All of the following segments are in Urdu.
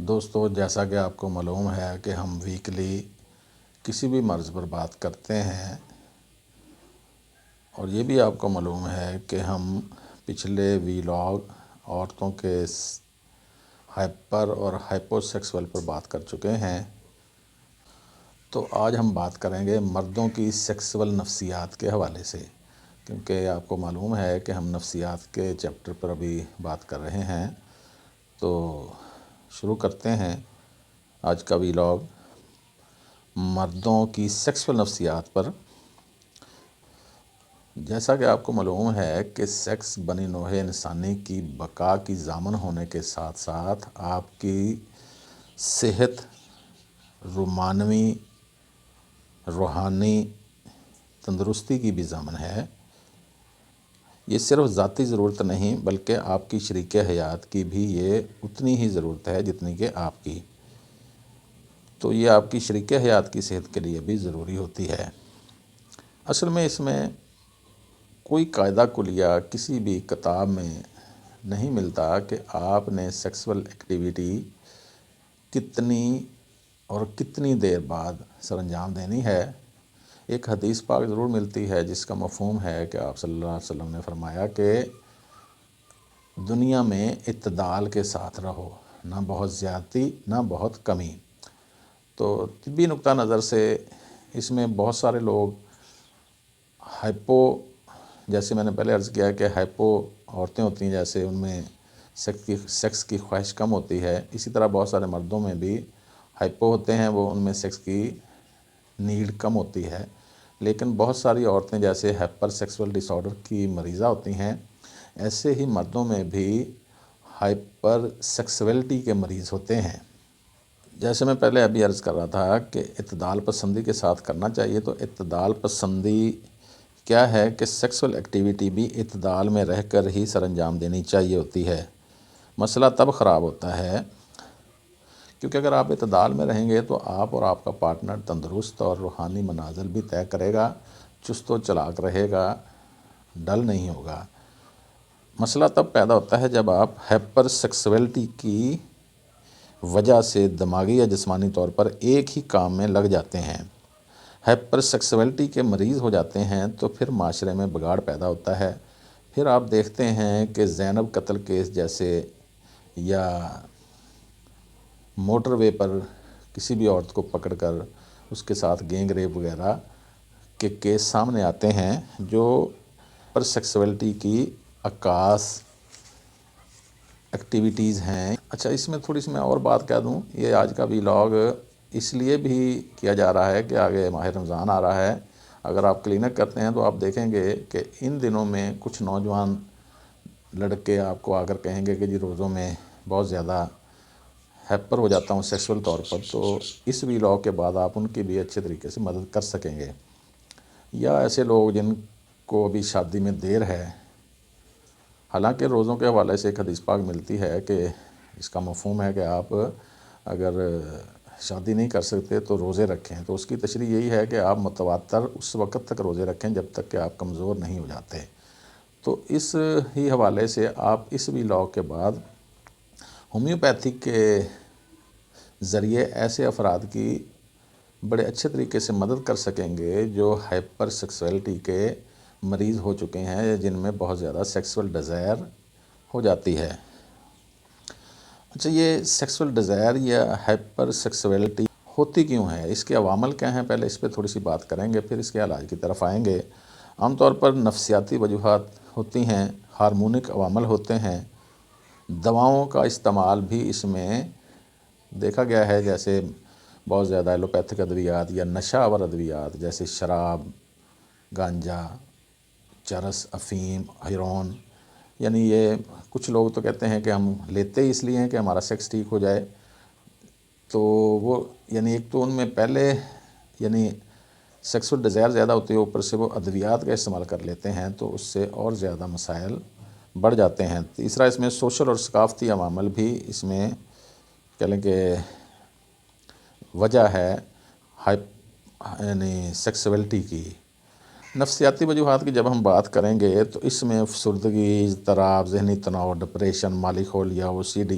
دوستو، جیسا کہ آپ کو معلوم ہے کہ ہم ویکلی کسی بھی مرض پر بات کرتے ہیں، اور یہ بھی آپ کو معلوم ہے کہ ہم پچھلے ویلاگ عورتوں کے ہائپر اور ہائپو سیکسول پر بات کر چکے ہیں۔ تو آج ہم بات کریں گے مردوں کی سیکسول نفسیات کے حوالے سے، کیونکہ آپ کو معلوم ہے کہ ہم نفسیات کے چیپٹر پر ابھی بات کر رہے ہیں۔ تو شروع کرتے ہیں آج کا ویلاگ مردوں کی سیکسول نفسیات پر۔ جیسا کہ آپ کو معلوم ہے کہ سیکس بنی نوع انسانی کی بقا کی ضامن ہونے کے ساتھ ساتھ آپ کی صحت، رومانوی، روحانی تندرستی کی بھی ضامن ہے۔ یہ صرف ذاتی ضرورت نہیں بلکہ آپ کی شریک حیات کی بھی یہ اتنی ہی ضرورت ہے جتنی کہ آپ کی۔ تو یہ آپ کی شریک حیات کی صحت کے لیے بھی ضروری ہوتی ہے۔ اصل میں اس میں کوئی قاعدہ کلیہ کسی بھی کتاب میں نہیں ملتا کہ آپ نے سیکسول ایکٹیویٹی کتنی اور کتنی دیر بعد سر انجام دینی ہے۔ ایک حدیث پاک ضرور ملتی ہے جس کا مفہوم ہے کہ آپ صلی اللہ علیہ وسلم نے فرمایا کہ دنیا میں اعتدال کے ساتھ رہو، نہ بہت زیادتی نہ بہت کمی۔ تو طبی نقطہ نظر سے اس میں بہت سارے لوگ ہائپو، جیسے میں نے پہلے عرض کیا کہ ہائپو عورتیں ہوتی ہیں، جیسے ان میں سیکس کی خواہش کم ہوتی ہے، اسی طرح بہت سارے مردوں میں بھی ہائپو ہوتے ہیں، وہ ان میں سیکس کی نیڈ کم ہوتی ہے۔ لیکن بہت ساری عورتیں جیسے ہائپر سیکسول ڈس آرڈر کی مریضہ ہوتی ہیں، ایسے ہی مردوں میں بھی ہائپر سیکسولیٹی کے مریض ہوتے ہیں۔ جیسے میں پہلے ابھی عرض کر رہا تھا کہ اعتدال پسندی کے ساتھ کرنا چاہیے، تو اعتدال پسندی کیا ہے کہ سیکسول ایکٹیویٹی بھی اعتدال میں رہ کر ہی سر انجام دینی چاہیے ہوتی ہے۔ مسئلہ تب خراب ہوتا ہے کیونکہ اگر آپ اعتدال میں رہیں گے تو آپ اور آپ کا پارٹنر تندرست اور روحانی منازل بھی طے کرے گا، چست و چلاک رہے گا، ڈل نہیں ہوگا۔ مسئلہ تب پیدا ہوتا ہے جب آپ ہائپر سیکسولیٹی کی وجہ سے دماغی یا جسمانی طور پر ایک ہی کام میں لگ جاتے ہیں، ہائپر سیکسولیٹی کے مریض ہو جاتے ہیں، تو پھر معاشرے میں بگاڑ پیدا ہوتا ہے۔ پھر آپ دیکھتے ہیں کہ زینب قتل کیس جیسے، یا موٹر وے پر کسی بھی عورت کو پکڑ کر اس کے ساتھ گینگ ریپ وغیرہ کے کیس سامنے آتے ہیں، جو ہائپر سیکسولیٹی کی عکاس ایکٹیویٹیز ہیں۔ اچھا، اس میں تھوڑی سی میں اور بات کہہ دوں، یہ آج کا ویلاگ اس لیے بھی کیا جا رہا ہے کہ آگے ماہ رمضان آ رہا ہے۔ اگر آپ کلینک کرتے ہیں تو آپ دیکھیں گے کہ ان دنوں میں کچھ نوجوان لڑکے آپ کو آ کر کہیں گے کہ جی روزوں میں بہت زیادہ ہائپر ہو جاتا ہوں سیکسول طور پر، تو اس ویلاگ کے بعد آپ ان کی بھی اچھے طریقے سے مدد کر سکیں گے۔ یا ایسے لوگ جن کو ابھی شادی میں دیر ہے، حالانکہ روزوں کے حوالے سے ایک حدیث پاک ملتی ہے کہ اس کا مفہوم ہے کہ آپ اگر شادی نہیں کر سکتے تو روزے رکھیں، تو اس کی تشریح یہی ہے کہ آپ متواتر اس وقت تک روزے رکھیں جب تک کہ آپ کمزور نہیں ہو جاتے۔ تو اس ہی حوالے سے آپ اس ویلاگ کے بعد ہومیوپیتھی کے ذریعے ایسے افراد کی بڑے اچھے طریقے سے مدد کر سکیں گے جو ہائپر سیکسولیٹی کے مریض ہو چکے ہیں، جن میں بہت زیادہ سیکسول ڈیزائر ہو جاتی ہے۔ اچھا، یہ سیکسول ڈیزائر یا ہائپر سیکسولیٹی ہوتی کیوں ہے، اس کے عوامل کیا ہیں، پہلے اس پہ تھوڑی سی بات کریں گے، پھر اس کے علاج کی طرف آئیں گے۔ عام طور پر نفسیاتی وجوہات ہوتی ہیں، ہارمونک عوامل ہوتے ہیں، دواؤں کا استعمال بھی اس میں دیکھا گیا ہے، جیسے بہت زیادہ ایلوپیتھک ادویات یا نشہ آور ادویات جیسے شراب، گانجا، چرس، افیم، ہیرون، یعنی یہ کچھ لوگ تو کہتے ہیں کہ ہم لیتے ہی اس لیے ہیں کہ ہمارا سیکس ٹھیک ہو جائے۔ تو وہ یعنی ایک تو ان میں پہلے یعنی سیکسول ڈیزائر زیادہ ہوتی ہے، اوپر سے وہ ادویات کا استعمال کر لیتے ہیں، تو اس سے اور زیادہ مسائل بڑھ جاتے ہیں۔ تیسرا اس میں سوشل اور ثقافتی عوامل بھی اس میں کہہ لیں کہ وجہ ہے یعنی سیکسولیٹی کی۔ نفسیاتی وجوہات کی جب ہم بات کریں گے تو اس میں افسردگی، اضطراب، ذہنی تناؤ، ڈپریشن، مالی خولیا، OCD،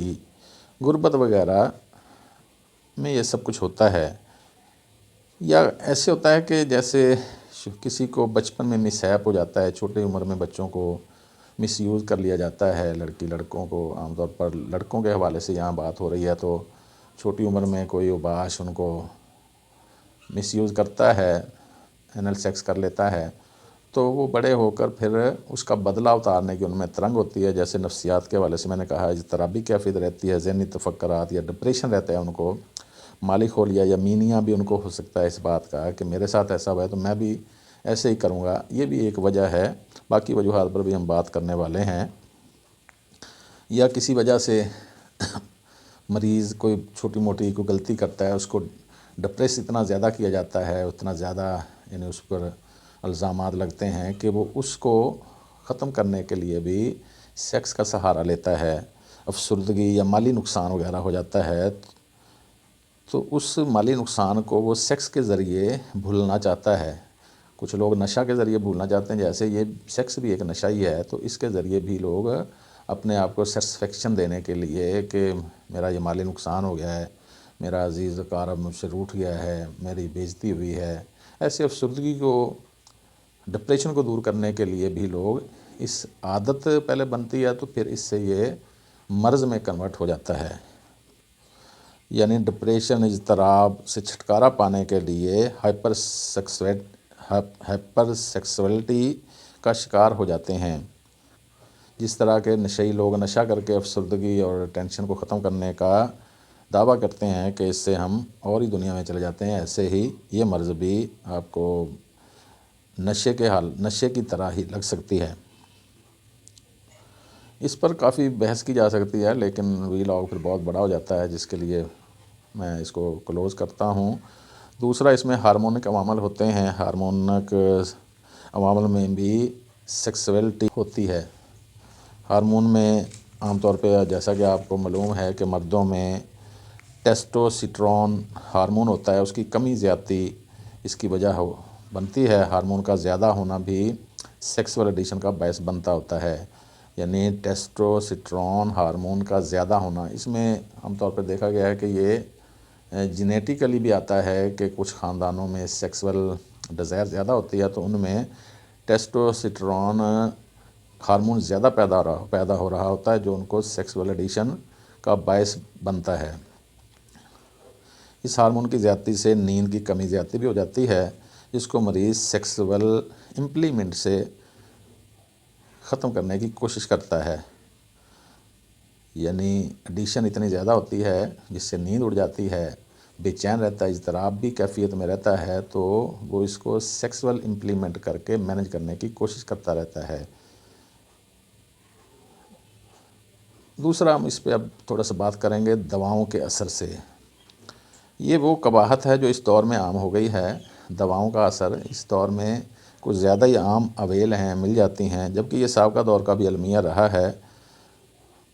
غربت وغیرہ میں یہ سب کچھ ہوتا ہے، یا ایسے ہوتا ہے کہ جیسے کسی کو بچپن میں مس ہیپ ہو جاتا ہے، چھوٹی عمر میں بچوں کو مس یوز کر لیا جاتا ہے، لڑکوں کو عام طور پر لڑکوں کے حوالے سے یہاں بات ہو رہی ہے، تو چھوٹی عمر میں کوئی اوباش ان کو مس یوز کرتا ہے، اینل سیکس کر لیتا ہے، تو وہ بڑے ہو کر پھر اس کا بدلہ اتارنے کی ان میں ترنگ ہوتی ہے. جیسے نفسیات کے حوالے سے میں نے کہا اضطرابی کیفیت رہتی ہے، ذہنی تفکرات یا ڈپریشن رہتا ہے ان کو، مالی خولیا یا مینیا بھی ان کو ہو سکتا ہے اس بات کا کہ میرے ساتھ ایسا ہوا ہے تو میں بھی ایسے ہی کروں گا. یہ بھی ایک وجہ ہے، باقی وجوہات پر بھی ہم بات کرنے والے ہیں. یا کسی وجہ سے مریض کوئی چھوٹی موٹی کوئی غلطی کرتا ہے، اس کو ڈپریس اتنا زیادہ کیا جاتا ہے، اتنا زیادہ یعنی اس پر الزامات لگتے ہیں کہ وہ اس کو ختم کرنے کے لیے بھی سیکس کا سہارا لیتا ہے. افسردگی یا مالی نقصان وغیرہ ہو جاتا ہے تو اس مالی نقصان کو وہ سیکس کے ذریعے بھولنا چاہتا ہے. کچھ لوگ نشہ کے ذریعے بھولنا چاہتے ہیں، جیسے یہ سیکس بھی ایک نشہ ہی ہے، تو اس کے ذریعے بھی لوگ اپنے آپ کو سیٹسفیکشن دینے کے لیے کہ میرا یہ مالی نقصان ہو گیا ہے، میرا عزیز اقارب مجھ سے روٹھ گیا ہے، میری بے عزتی ہوئی ہے، ایسے افسردگی کو ڈپریشن کو دور کرنے کے لیے بھی لوگ اس عادت پہلے بنتی ہے تو پھر اس سے یہ مرض میں کنورٹ ہو جاتا ہے. یعنی ڈپریشن اضطراب سے چھٹکارا پانے کے لیے ہائپر سیکسولیٹی کا شکار ہو جاتے ہیں. جس طرح کے نشئی لوگ نشہ کر کے افسردگی اور ٹینشن کو ختم کرنے کا دعویٰ کرتے ہیں کہ اس سے ہم اور ہی دنیا میں چلے جاتے ہیں، ایسے ہی یہ مرض بھی آپ کو نشے کی طرح ہی لگ سکتی ہے. اس پر کافی بحث کی جا سکتی ہے، لیکن ویلاگ پھر بہت بڑا ہو جاتا ہے، جس کے لیے میں اس کو کلوز کرتا ہوں. دوسرا اس میں ہارمونک عوامل ہوتے ہیں. ہارمونک عوامل میں بھی سیکسولیٹی ہوتی ہے. ہارمون میں عام طور پہ جیسا کہ آپ کو معلوم ہے کہ مردوں میں ٹیسٹوسٹیرون ہارمون ہوتا ہے، اس کی کمی زیادتی اس کی وجہ بنتی ہے. ہارمون کا زیادہ ہونا بھی سیکسول ایڈیشن کا باعث بنتا ہوتا ہے. یعنی ٹیسٹوسٹیرون ہارمون کا زیادہ ہونا، اس میں عام طور پہ دیکھا گیا ہے کہ یہ جینیٹیکلی بھی آتا ہے کہ کچھ خاندانوں میں سیکسول ڈیزائر زیادہ ہوتی ہے تو ان میں ٹیسٹوسٹیرون ہارمون زیادہ پیدا ہو رہا ہوتا ہے، جو ان کو سیکسول ایڈیشن کا باعث بنتا ہے. اس ہارمون کی زیادتی سے نیند کی کمی زیادتی بھی ہو جاتی ہے، جس کو مریض سیکسول امپلیمنٹ سے ختم کرنے کی کوشش کرتا ہے. یعنی ایڈیشن اتنی زیادہ ہوتی ہے جس سے نیند اڑ جاتی ہے، بے چین رہتا ہے، اضطراب بھی کیفیت میں رہتا ہے، تو وہ اس کو سیکسول امپلیمنٹ کر کے مینج کرنے کی کوشش کرتا رہتا ہے. دوسرا ہم اس پہ اب تھوڑا سا بات کریں گے دواؤں کے اثر سے. یہ وہ قباحت ہے جو اس دور میں عام ہو گئی ہے. دواؤں کا اثر اس دور میں کچھ زیادہ ہی عام اویل ہیں، مل جاتی ہیں، جبکہ یہ سابقہ دور کا بھی المیہ رہا ہے.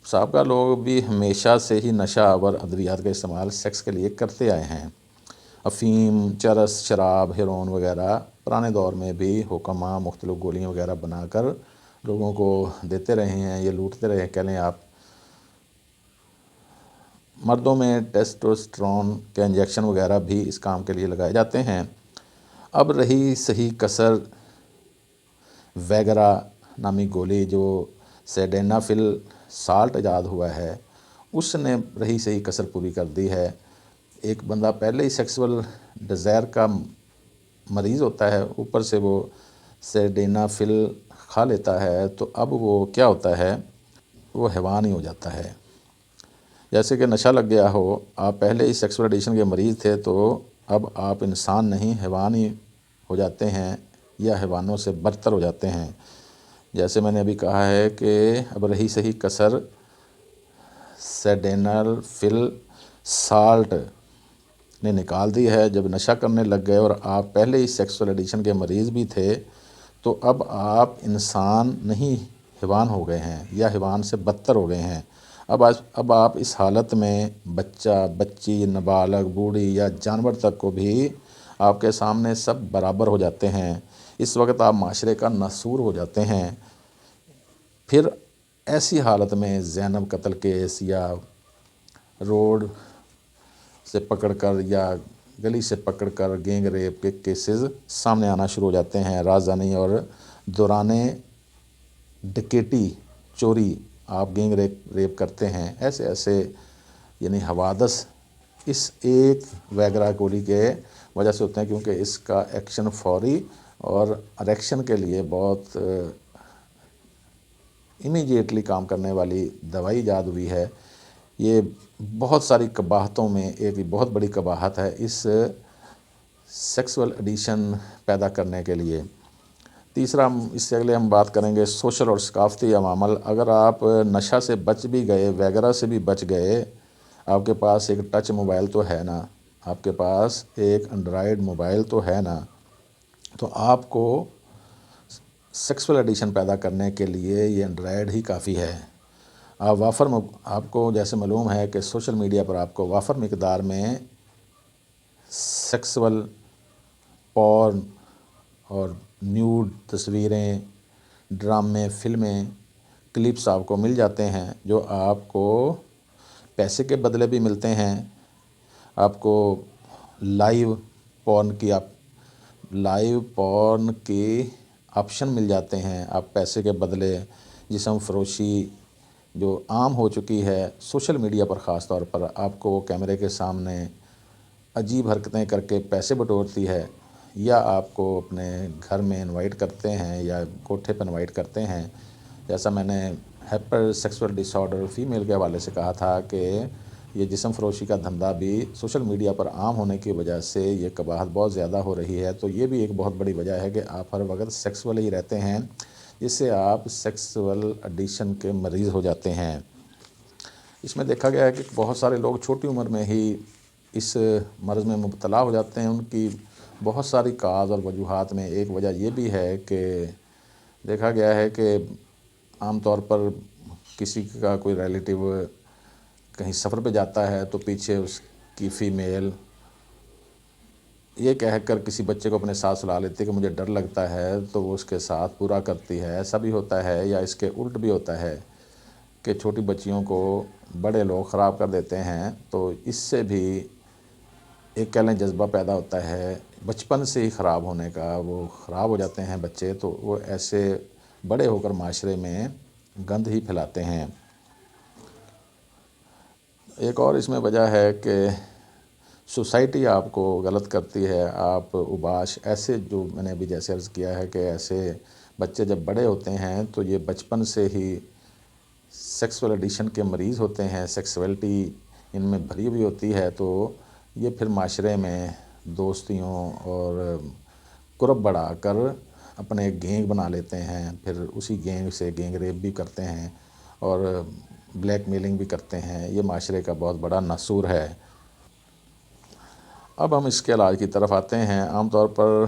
سابقہ لوگ بھی ہمیشہ سے ہی نشہ آور ادویات کا استعمال سیکس کے لیے کرتے آئے ہیں. افیم، چرس، شراب، ہیروئن وغیرہ پرانے دور میں بھی حکماں مختلف گولیاں وغیرہ بنا کر لوگوں کو دیتے رہے ہیں، یہ لوٹتے رہے کہہ لیں آپ. مردوں میں ٹیسٹوسٹیرون کے انجیکشن وغیرہ بھی اس کام کے لیے لگائے جاتے ہیں. اب رہی صحیح کسر ویگرا نامی گولی جو سیڈینافیل سالٹ ایجاد ہوا ہے، اس نے رہی صحیح کسر پوری کر دی ہے. ایک بندہ پہلے ہی سیکسول ڈیزائر کا مریض ہوتا ہے، اوپر سے وہ سیڈینافیل کھا لیتا ہے، تو اب وہ کیا ہوتا ہے، وہ حیوان ہی ہو جاتا ہے. جیسے کہ نشہ لگ گیا ہو، آپ پہلے ہی سیکسول ایڈیشن کے مریض تھے تو اب آپ انسان نہیں حیوان ہی ہو جاتے ہیں، یا حیوانوں سے بدتر ہو جاتے ہیں. جیسے میں نے ابھی کہا ہے کہ اب رہی صحیح کسر سیڈینافیل سالٹ نے نکال دی ہے. جب نشہ کرنے لگ گئے اور آپ پہلے ہی سیکسول ایڈیشن کے مریض بھی تھے تو اب آپ انسان نہیں حیوان ہو گئے ہیں، یا حیوان سے بدتر ہو گئے ہیں. اب آپ اس حالت میں بچہ، بچی، نابالغ، بوڑھی یا جانور تک کو بھی آپ کے سامنے سب برابر ہو جاتے ہیں. اس وقت آپ معاشرے کا ناسور ہو جاتے ہیں. پھر ایسی حالت میں زینب قتل کیس یا روڈ سے پکڑ کر یا گلی سے پکڑ کر گینگ ریپ کے کیسز سامنے آنا شروع ہو جاتے ہیں۔ رازدانی اور دوران ڈکیتی چوری آپ گینگ ریپ کرتے ہیں، ایسے ایسے یعنی حوادث اس ایک ویگرا گولی کے وجہ سے ہوتے ہیں، کیونکہ اس کا ایکشن فوری اور اریکشن کے لیے بہت امیجیٹلی کام کرنے والی دوائی ایجاد ہوئی ہے۔ یہ بہت ساری قباحتوں میں ایک بہت بڑی قباحت ہے اس سیکسول ایڈیشن پیدا کرنے کے لیے۔ تیسرا اس سے اگلے ہم بات کریں گے سوشل اور ثقافتی عوامل۔ اگر آپ نشہ سے بچ بھی گئے، ویگرا سے بھی بچ گئے، آپ کے پاس ایک ٹچ موبائل تو ہے نا، آپ کے پاس ایک اینڈرائڈ موبائل تو ہے نا، تو آپ کو سیکسول ایڈیشن پیدا کرنے کے لیے یہ اینڈرائڈ ہی کافی ہے۔ آپ کو جیسے معلوم ہے کہ سوشل میڈیا پر آپ کو وافر مقدار میں سیکسول پورن اور نیوڈ تصویریں، ڈرامے، فلمیں، کلپس آپ کو مل جاتے ہیں، جو آپ کو پیسے کے بدلے بھی ملتے ہیں۔ آپ کو لائیو پورن کی آپشن مل جاتے ہیں۔ آپ پیسے کے بدلے جسم فروشی جو عام ہو چکی ہے سوشل میڈیا پر، خاص طور پر آپ کو وہ کیمرے کے سامنے عجیب حرکتیں کر کے پیسے بٹورتی ہے، یا آپ کو اپنے گھر میں انوائٹ کرتے ہیں یا کوٹھے پر انوائٹ کرتے ہیں۔ جیسا میں نے ہائپر سیکسول ڈس آرڈر فیمیل کے حوالے سے کہا تھا کہ یہ جسم فروشی کا دھندا بھی سوشل میڈیا پر عام ہونے کی وجہ سے یہ قباحت بہت زیادہ ہو رہی ہے، تو یہ بھی ایک بہت بڑی وجہ ہے کہ آپ ہر وقت سیکسول ہی رہتے ہیں، جس سے آپ سیکسول ایڈیشن کے مریض ہو جاتے ہیں۔ اس میں دیکھا گیا ہے کہ بہت سارے لوگ چھوٹی عمر میں ہی اس مرض میں مبتلا ہو جاتے ہیں۔ ان کی بہت ساری کاز اور وجوہات میں ایک وجہ یہ بھی ہے کہ دیکھا گیا ہے کہ عام طور پر کسی کا کوئی ریلیٹیو کہیں سفر پہ جاتا ہے تو پیچھے اس کی فیمیل یہ کہہ کر کسی بچے کو اپنے ساتھ سلا لیتی ہے کہ مجھے ڈر لگتا ہے، تو وہ اس کے ساتھ پورا کرتی ہے۔ ایسا بھی ہوتا ہے، یا اس کے الٹ بھی ہوتا ہے کہ چھوٹی بچیوں کو بڑے لوگ خراب کر دیتے ہیں، تو اس سے بھی ایک کہہ لیں جذبہ پیدا ہوتا ہے بچپن سے ہی خراب ہونے کا۔ وہ خراب ہو جاتے ہیں بچے، تو وہ ایسے بڑے ہو کر معاشرے میں گند ہی پھیلاتے ہیں۔ ایک اور اس میں وجہ ہے کہ سوسائٹی آپ کو غلط کرتی ہے۔ آپ اوباش ایسے، جو میں نے ابھی جیسے عرض کیا ہے کہ ایسے بچے جب بڑے ہوتے ہیں تو یہ بچپن سے ہی سیکسول ایڈیشن کے مریض ہوتے ہیں، سیکسولیٹی ان میں بھری ہوئی ہوتی ہے، تو یہ پھر معاشرے میں دوستیوں اور قرب بڑھا کر اپنے گینگ بنا لیتے ہیں، پھر اسی گینگ سے گینگ ریپ بھی کرتے ہیں اور بلیک میلنگ بھی کرتے ہیں۔ یہ معاشرے کا بہت بڑا ناسور ہے۔ اب ہم اس کے علاج کی طرف آتے ہیں۔ عام طور پر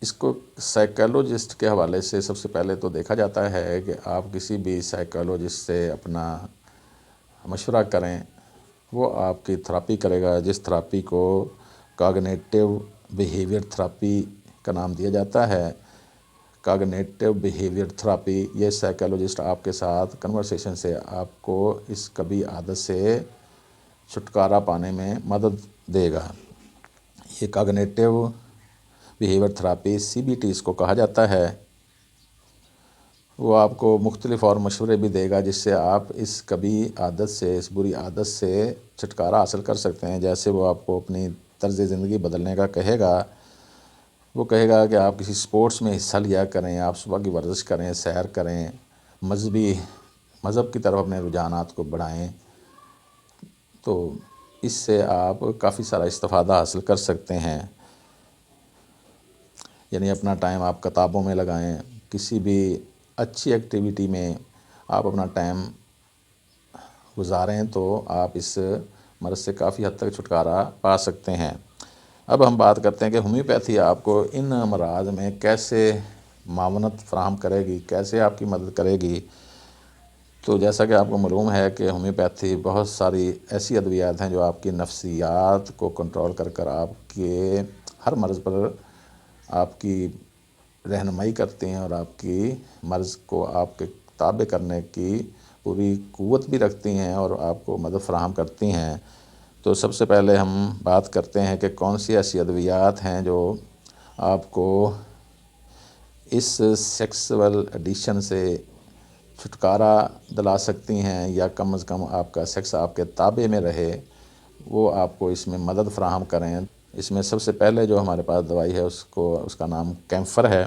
اس کو سائیکالوجسٹ کے حوالے سے سب سے پہلے تو دیکھا جاتا ہے کہ آپ کسی بھی سائیکالوجسٹ سے اپنا مشورہ کریں، وہ آپ کی تھراپی کرے گا، جس تھراپی کو کاگنیٹیو بیہیویئر تھراپی کا نام دیا جاتا ہے۔ کاگنیٹیو بیہیویئر تھراپی، یہ سائیکالوجسٹ آپ کے ساتھ کنورسیشن سے آپ کو اس کبھی عادت سے چھٹکارا پانے میں مدد دے گا۔ یہ کاگنیٹیو بیہیویئر تھراپی CBT اس کو کہا جاتا ہے۔ وہ آپ کو مختلف اور مشورے بھی دے گا جس سے آپ اس کبھی عادت سے، اس بری عادت سے چھٹکارا حاصل کر سکتے ہیں۔ جیسے وہ آپ کو اپنی طرز زندگی بدلنے کا کہے گا، وہ کہے گا کہ آپ کسی سپورٹس میں حصہ لیا کریں، آپ صبح کی ورزش کریں، سیر کریں، مذہب کی طرف اپنے رجحانات کو بڑھائیں، تو اس سے آپ کافی سارا استفادہ حاصل کر سکتے ہیں۔ یعنی اپنا ٹائم آپ کتابوں میں لگائیں، کسی بھی اچھی ایکٹیویٹی میں آپ اپنا ٹائم گزاریں، تو آپ اس مرض سے کافی حد تک چھٹکارا پا سکتے ہیں۔ اب ہم بات کرتے ہیں کہ ہومیوپیتھی آپ کو ان امراض میں کیسے معاونت فراہم کرے گی، کیسے آپ کی مدد کرے گی۔ تو جیسا کہ آپ کو معلوم ہے کہ ہومیوپیتھی بہت ساری ایسی ادویات ہیں جو آپ کی نفسیات کو کنٹرول کر کر آپ کے ہر مرض پر آپ کی رہنمائی کرتے ہیں، اور آپ کی مرض کو آپ کے تابع کرنے کی پوری قوت بھی رکھتی ہیں اور آپ کو مدد فراہم کرتی ہیں۔ تو سب سے پہلے ہم بات کرتے ہیں کہ کون سی ایسی ادویات ہیں جو آپ کو اس سیکسول ایڈیکشن سے چھٹکارا دلا سکتی ہیں، یا کم از کم آپ کا سیکس آپ کے تابع میں رہے، وہ آپ کو اس میں مدد فراہم کریں۔ اس میں سب سے پہلے جو ہمارے پاس دوائی ہے اس کا نام کیمفر ہے،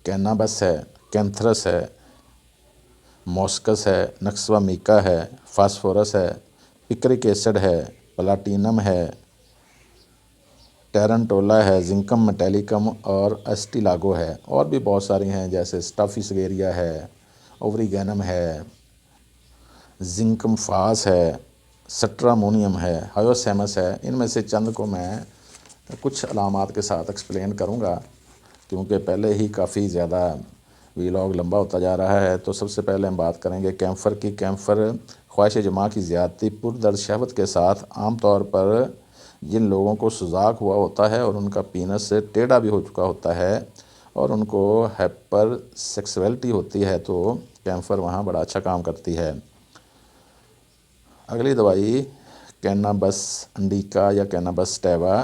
کینابس ہے، کینتھرس ہے، موسکس ہے، نکسوا میکا ہے، فاسفورس ہے، پکرک ایسڈ ہے، پلاٹینم ہے، ٹیرنٹولا ہے، زنکم میٹیلیکم اور اسٹیلاگو ہے، اور بھی بہت ساری ہیں جیسے اسٹافیسگیریا ہے، اوریگینم ہے، زنکم فاس ہے، سٹرامونیم ہے، ہائیوسیمس ہے۔ ان میں سے چند کو میں کچھ علامات کے ساتھ ایکسپلین کروں گا، کیونکہ پہلے ہی کافی زیادہ ویلاگ لمبا ہوتا جا رہا ہے۔ تو سب سے پہلے ہم بات کریں گے کیمفر کی۔ کیمفر خواہش جماع کی زیادتی، پردرد شہوت کے ساتھ، عام طور پر جن لوگوں کو سزاگ ہوا ہوتا ہے اور ان کا پینس ٹیڑھا بھی ہو چکا ہوتا ہے اور ان کو ہائپر سیکسویلٹی ہوتی ہے، تو کیمفر وہاں بڑا اچھا کام کرتی ہے۔ اگلی دوائی کینابس انڈیکا یا کینابس ٹیوا،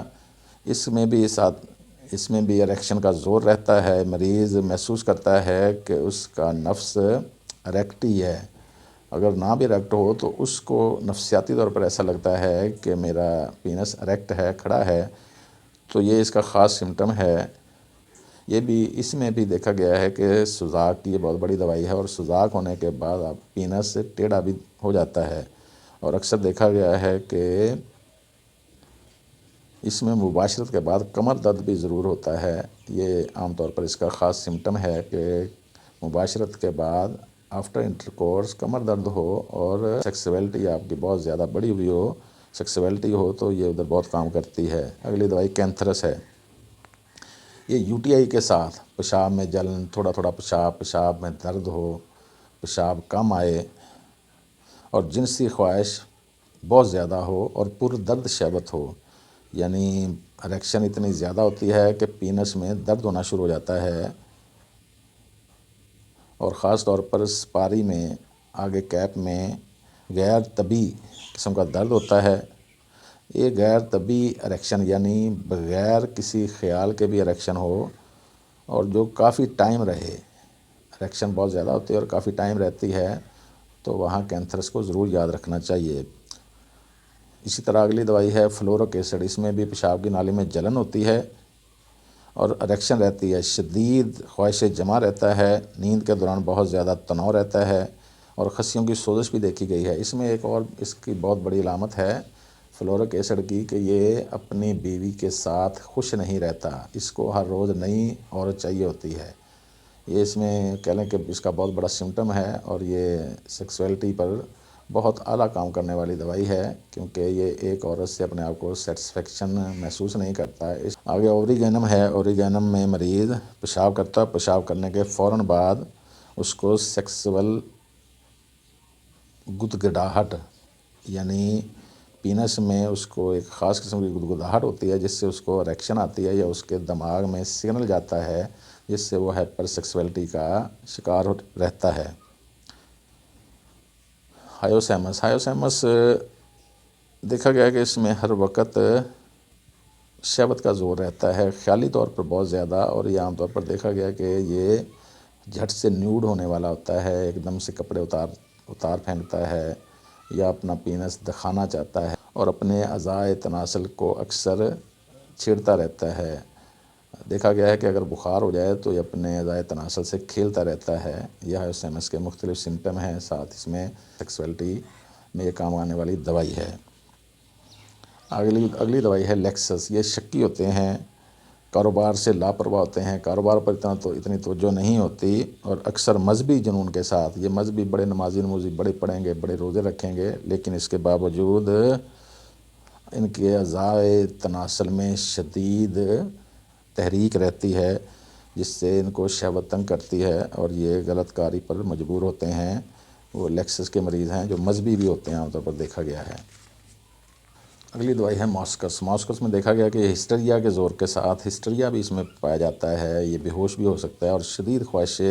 اس میں بھی اریکشن کا زور رہتا ہے۔ مریض محسوس کرتا ہے کہ اس کا نفس اریکٹ ہی ہے، اگر نہ بھی اریکٹ ہو تو اس کو نفسیاتی طور پر ایسا لگتا ہے کہ میرا پینس اریکٹ ہے، کھڑا ہے، تو یہ اس کا خاص سمٹم ہے۔ اس میں بھی دیکھا گیا ہے کہ سوزاک کی یہ بہت بڑی دوائی ہے، اور سوزاک ہونے کے بعد آپ پینس ٹیڑھا بھی ہو جاتا ہے، اور اکثر دیکھا گیا ہے کہ اس میں مباشرت کے بعد کمر درد بھی ضرور ہوتا ہے۔ یہ عام طور پر اس کا خاص سمٹم ہے کہ مباشرت کے بعد آفٹر انٹرکورس کمر درد ہو اور سیکسویلٹی آپ کی بہت زیادہ بڑی ہوئی ہو، سیکسویلٹی ہو، تو یہ ادھر بہت کام کرتی ہے۔ اگلی دوائی کینتھرس ہے۔ یہ یو ٹی آئی کے ساتھ پیشاب میں جلن، تھوڑا تھوڑا پیشاب میں درد ہو، پیشاب کم آئے اور جنسی خواہش بہت زیادہ ہو اور پر درد شہوت ہو، یعنی اریکشن اتنی زیادہ ہوتی ہے کہ پینس میں درد ہونا شروع ہو جاتا ہے، اور خاص طور پر سپاری میں آگے کیپ میں غیر طبی قسم کا درد ہوتا ہے۔ یہ غیر طبی اریکشن یعنی بغیر کسی خیال کے بھی اریکشن ہو اور جو کافی ٹائم رہے، اریکشن بہت زیادہ ہوتی ہے اور کافی ٹائم رہتی ہے، تو وہاں کینتھرس کو ضرور یاد رکھنا چاہیے۔ اسی طرح اگلی دوائی ہے فلورک ایسڈ۔ اس میں بھی پیشاب کی نالی میں جلن ہوتی ہے اور اریکشن رہتی ہے، شدید خواہش جماع رہتا ہے، نیند کے دوران بہت زیادہ تناؤ رہتا ہے اور خصیوں کی سوزش بھی دیکھی گئی ہے۔ اس میں ایک اور اس کی بہت بڑی علامت ہے فلورک ایسڈ کی کہ یہ اپنی بیوی کے ساتھ خوش نہیں رہتا، اس کو ہر روز نئی عورت چاہیے ہوتی ہے۔ یہ اس میں کہہ لیں کہ اس کا بہت بڑا سمٹم ہے، اور یہ سیکسویلٹی پر بہت اعلیٰ کام کرنے والی دوائی ہے، کیونکہ یہ ایک عورت سے اپنے آپ کو سیٹسفیکشن محسوس نہیں کرتا ہے۔ آگے اوریگینم ہے۔ اوریگینم میں مریض پیشاب کرتا ہے، پیشاب کرنے کے فوراً بعد اس کو سیکسول گدگداہٹ، یعنی پینس میں اس کو ایک خاص قسم کی گدگداہٹ ہوتی ہے جس سے اس کو اریکشن آتی ہے، یا اس کے دماغ میں سگنل جاتا ہے جس سے وہ ہائپر سیکسویلٹی کا شکار رہتا ہے۔ ہائیوسیمس دیکھا گیا کہ اس میں ہر وقت شہوت کا زور رہتا ہے، خیالی طور پر بہت زیادہ، اور یہ عام طور پر دیکھا گیا کہ یہ جھٹ سے نیوڈ ہونے والا ہوتا ہے، ایک دم سے کپڑے اتار پھینکتا ہے یا اپنا پینس دکھانا چاہتا ہے اور اپنے اعضائے تناسل کو اکثر چھیڑتا رہتا ہے۔ دیکھا گیا ہے کہ اگر بخار ہو جائے تو یہ اپنے اعضائے تناسل سے کھیلتا رہتا ہے۔ یہ ہائیوسیمس کے مختلف سمٹم ہیں، ساتھ اس میں سیکسویلٹی میں یہ کام آنے والی دوائی ہے۔ اگلی دوائی ہے لیکسس۔ یہ شکی ہوتے ہیں، کاروبار سے لاپرواہ ہوتے ہیں، کاروبار پر اتنی توجہ نہیں ہوتی، اور اکثر مذہبی جنون کے ساتھ، یہ مذہبی بڑے نمازی بڑے پڑھیں گے، بڑے روزے رکھیں گے، لیکن اس کے باوجود ان کے اعضائے تناسل میں شدید تحریک رہتی ہے جس سے ان کو شہوت تنگ کرتی ہے اور یہ غلط کاری پر مجبور ہوتے ہیں۔ وہ لیکسس کے مریض ہیں جو مذہبی بھی ہوتے ہیں، عام طور پر دیکھا گیا ہے۔ اگلی دوائی ہے موسکس میں دیکھا گیا کہ ہسٹریا کے زور کے ساتھ، ہسٹریا بھی اس میں پایا جاتا ہے، یہ بے ہوش بھی ہو سکتا ہے اور شدید خواہش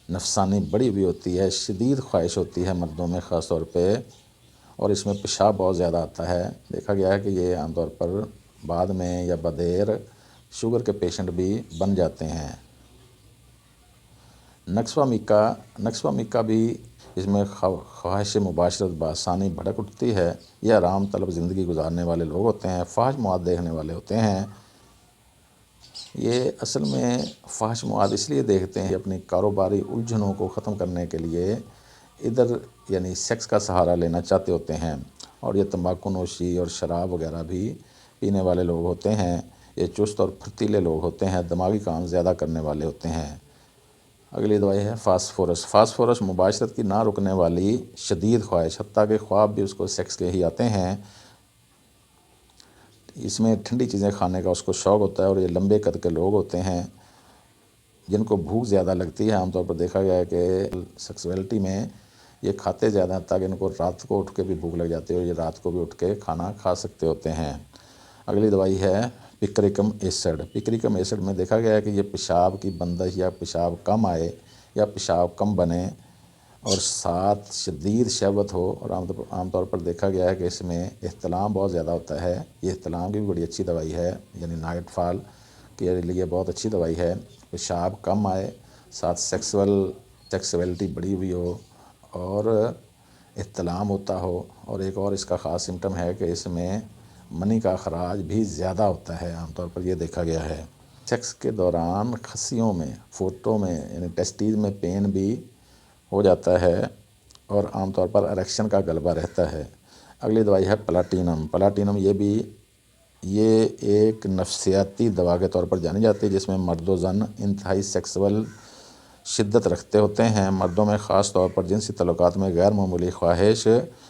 نفسانی بڑی ہوئی ہوتی ہے، شدید خواہش ہوتی ہے مردوں میں خاص طور پہ، اور اس میں پیشاب بہت زیادہ آتا ہے۔ دیکھا گیا ہے کہ یہ عام طور پر بعد میں یا بدیر شوگر کے پیشنٹ بھی بن جاتے ہیں۔ نقصوہ میکا بھی اس میں خواہش مباشرت بآسانی بھڑک اٹھتی ہے۔ یہ آرام طلب زندگی گزارنے والے لوگ ہوتے ہیں، فحش مواد دیکھنے والے ہوتے ہیں۔ یہ اصل میں فحش مواد اس لیے دیکھتے ہیں کہ اپنی کاروباری الجھنوں کو ختم کرنے کے لیے ادھر یعنی سیکس کا سہارا لینا چاہتے ہوتے ہیں، اور یہ تمباکو نوشی اور شراب وغیرہ بھی پینے والے لوگ ہوتے ہیں۔ یہ چست اور پھرتیلے لوگ ہوتے ہیں، دماغی کام زیادہ کرنے والے ہوتے ہیں۔ اگلی دوائی ہے فاسفورس۔ فاسفورس مباشرت کی نہ رکنے والی شدید خواہش، حتیٰ کہ خواب بھی اس کو سیکس کے ہی آتے ہیں۔ اس میں ٹھنڈی چیزیں کھانے کا اس کو شوق ہوتا ہے، اور یہ لمبے قد کے لوگ ہوتے ہیں جن کو بھوک زیادہ لگتی ہے۔ عام طور پر دیکھا گیا ہے کہ سیکسویلٹی میں یہ کھاتے زیادہ ہیں تاکہ ان کو رات کو اٹھ کے بھی بھوک لگ جاتی ہے، اور یہ رات کو بھی اٹھ کے کھانا کھا سکتے ہوتے ہیں۔ اگلی دوائی ہے پکریکم ایسڈ۔ پکریکم ایسڈ میں دیکھا گیا ہے کہ یہ پیشاب کی بندش یا پیشاب کم آئے یا پیشاب کم بنے اور ساتھ شدید شہوت ہو، اور عام طور پر دیکھا گیا ہے کہ اس میں احتلام بہت زیادہ ہوتا ہے۔ یہ احتلام کی بھی بڑی اچھی دوائی ہے، یعنی نائٹ فال کے لیے بہت اچھی دوائی ہے۔ پیشاب کم آئے، ساتھ سیکسویلٹی بڑی ہوئی ہو اور احتلام ہوتا ہو، اور ایک اور اس کا خاص سمٹم ہے کہ اس میں منی کا اخراج بھی زیادہ ہوتا ہے۔ عام طور پر یہ دیکھا گیا ہے۔ سیکس کے دوران خصیوں میں، فوٹوں میں یعنی ٹیسٹیز میں پین بھی ہو جاتا ہے، اور عام طور پر اریکشن کا غلبہ رہتا ہے۔ اگلی دوائی ہے پلاٹینم۔ پلاٹینم یہ ایک نفسیاتی دوا کے طور پر جانی جاتی ہے، جس میں مرد و زن انتہائی سیکسول شدت رکھتے ہوتے ہیں۔ مردوں میں خاص طور پر جنسی تعلقات میں غیر معمولی خواہش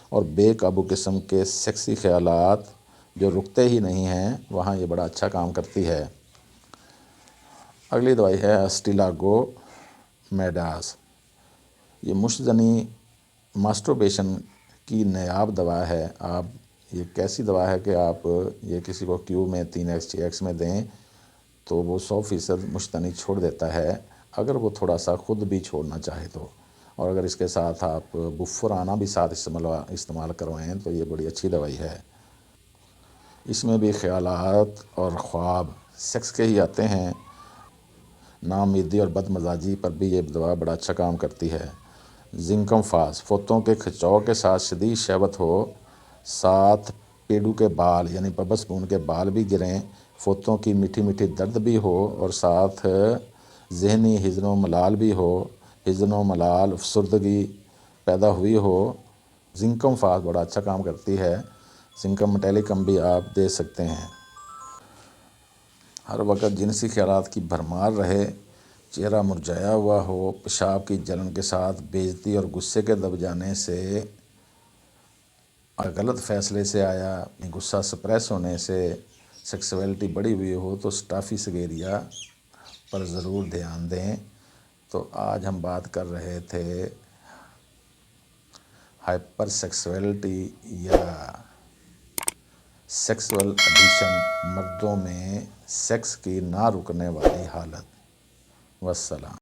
اور بے قابو قسم کے سیکسی خیالات جو رکتے ہی نہیں ہیں، وہاں یہ بڑا اچھا کام کرتی ہے۔ اگلی دوائی ہے اسٹیلاگو میڈاز۔ یہ مشت زنی ماسٹربیشن کی نایاب دوا ہے۔ یہ کیسی دوا ہے کہ آپ یہ کسی کو کیو میں 3x 6x میں دیں تو وہ 100% مشت زنی چھوڑ دیتا ہے، اگر وہ تھوڑا سا خود بھی چھوڑنا چاہے تو، اور اگر اس کے ساتھ آپ بفرانہ بھی ساتھ استعمال کروائیں تو یہ بڑی اچھی دوائی ہے۔ اس میں بھی خیالات اور خواب سیکس کے ہی آتے ہیں۔ ناامیدی اور بد مزاجی پر بھی یہ دوا بڑا اچھا کام کرتی ہے۔ زنکم فاس، فوتوں کے کھچاؤ کے ساتھ شدید شہوت ہو، ساتھ پیڈو کے بال یعنی پبس پون کے بال بھی گریں، فوتوں کی میٹھی میٹھی درد بھی ہو، اور ساتھ ذہنی حزن و ملال بھی ہو، حزن و ملال افسردگی پیدا ہوئی ہو، زنکم فاس بڑا اچھا کام کرتی ہے۔ زنکم میٹیلیکم بھی آپ دے سکتے ہیں۔ ہر وقت جنسی خیالات کی بھرمار رہے، چہرہ مرجھایا ہوا ہو، پیشاب کی جلن کے ساتھ بے عزتی اور غصے کے دب جانے سے، غلط فیصلے سے آیا، غصہ سپریس ہونے سے سیکسویلٹی بڑی ہوئی ہو تو اسٹافی سگیریا پر ضرور دھیان دیں۔ تو آج ہم بات کر رہے تھے ہائپر سیکسویلٹی یا سیکسول ایڈیکشن، مردوں میں سیکس کی نہ رکنے والی حالت۔ والسلام۔